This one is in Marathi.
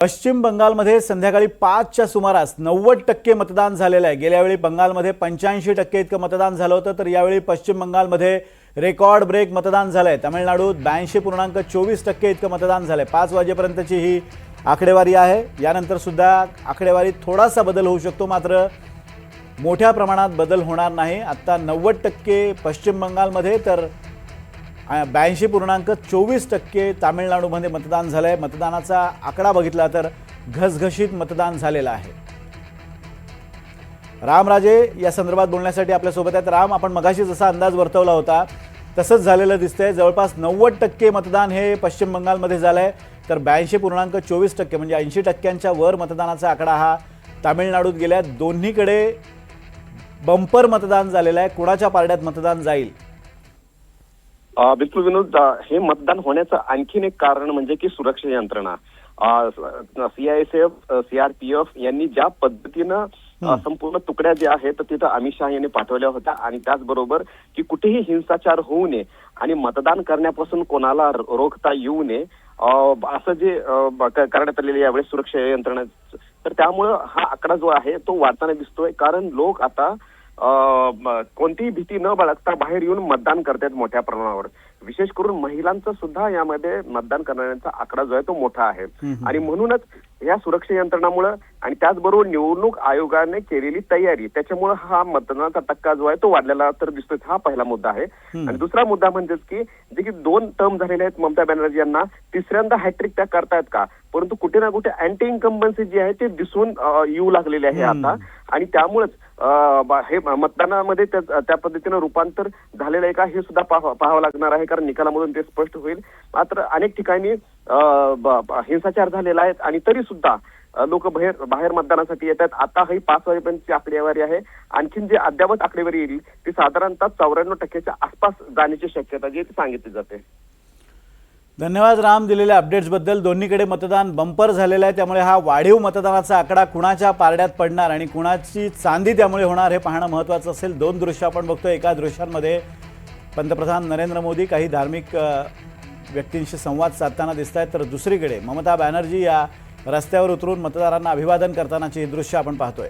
पश्चिम बंगालमध्ये संध्याकाळी 5च्या सुमारास 90% मतदान झालेलं आहे। गेल्या वेळी बंगालमध्ये 85% इतकं मतदान झालं होतं, तर यावेळी पश्चिम बंगालमध्ये रेकॉर्ड ब्रेक मतदान झालंय। तामिळनाडूत 82.24% इतकं मतदान झालंय। 5 वाजेपर्यंतची ही आकडेवारी आहे। यानंतर सुद्धा आकडेवारीत थोडासा बदल होऊ शकतो, मात्र मोठ्या प्रमाणात बदल होणार नाही। आता 90% पश्चिम बंगालमध्ये तर 82.24% तामिळनाडूमध्ये मतदान झालंय। मतदानाचा आकडा बघितला तर घसघशीत मतदान झालेलं आहे। रामराजे या संदर्भात बोलण्यासाठी आपल्या सोबत आहेत। राम, आपण मगाशी जसा अंदाज वर्तवला होता तसंच झालेलं दिसतंय। जवळपास 90% मतदान हे पश्चिम बंगालमध्ये झालंय, तर 82.24% म्हणजे 80%च्या वर मतदानाचा आकडा हा तामिळनाडूत गेल्या। दोन्हीकडे बंपर मतदान झालेलं आहे। कोणाच्या पारड्यात मतदान जाईल? बिलकुल विनोद, हे मतदान होण्याचं आणखीन एक कारण म्हणजे की सुरक्षा यंत्रणा, CISF, CRPF यांनी ज्या पद्धतीनं संपूर्ण तुकड्या ज्या आहेत तिथं अमित शहा यांनी पाठवल्या होत्या, आणि त्याचबरोबर की कुठेही हिंसाचार होऊ नये आणि मतदान करण्यापासून कोणाला रोखता येऊ नये असं जे करण्यात आलेले यावेळेस सुरक्षा यंत्रणा, तर त्यामुळं हा आकडा जो आहे तो वाढताना दिसतोय। कारण लोक आता कोणतीही भीती न बाळगता बाहेर येऊन मतदान करतात मोठ्या प्रमाणावर। विशेष करून महिलांचा सुद्धा यामध्ये मतदान करण्याचा आकडा जो आहे तो मोठा आहे, आणि म्हणूनच या सुरक्षा यंत्रणामुळे आणि त्याचबरोबर निवडणूक आयोगाने केलेली तयारी त्याच्यामुळे हा मतदानाचा टक्का जो आहे तो वाढलेला तर दिसतोय। हा पहिला मुद्दा आहे। आणि दुसरा मुद्दा म्हणजेच की जे की 2 टर्म झालेले आहेत ममता बॅनर्जी यांना, तिसऱ्यांदा हॅट्रिक त्या करतायत का? परंतु कुठे ना कुठे अँटी इन्कम्बन्सी जी आहे ते दिसून येऊ लागलेले आहे आता, आणि त्यामुळेच हे मतदानामध्ये त्या पद्धतीनं रूपांतर झालेलं आहे का हे सुद्धा पाहावं लागणार आहे, कारण निकालामधून ते स्पष्ट होईल। मात्र अनेक ठिकाणी हिंसाचार झालेला आहे आणि तरी सुद्धा लोक बाहेर मतदानासाठी येतात। आता ही 5 वाजेपर्यंतची आकडेवारी आहे। आणखीन जे अद्यावत आकडेवारी येईल ती साधारणतः 94%च्या आसपास जाण्याची शक्यता जी सांगितली जाते। धन्यवाद राम, दिलेल्या अपडेट्सबद्दल। दोन्हीकडे मतदान बंपर झालेलं आहे, त्यामुळे हा वाढीव मतदानाचा आकडा कुणाच्या पारड्यात पडणार आणि कुणाची चांदी त्यामुळे होणार हे पाहणं महत्त्वाचं असेल। 2 दृश्य आपण बघतोय। एका दृश्यांमध्ये पंतप्रधान नरेंद्र मोदी काही धार्मिक व्यक्तींशी संवाद साधताना दिसत आहेत, तर दुसरीकडे ममता बॅनर्जी या रस्त्यावर उतरून मतदारांना अभिवादन करतानाची ही दृश्य आपण पाहतोय।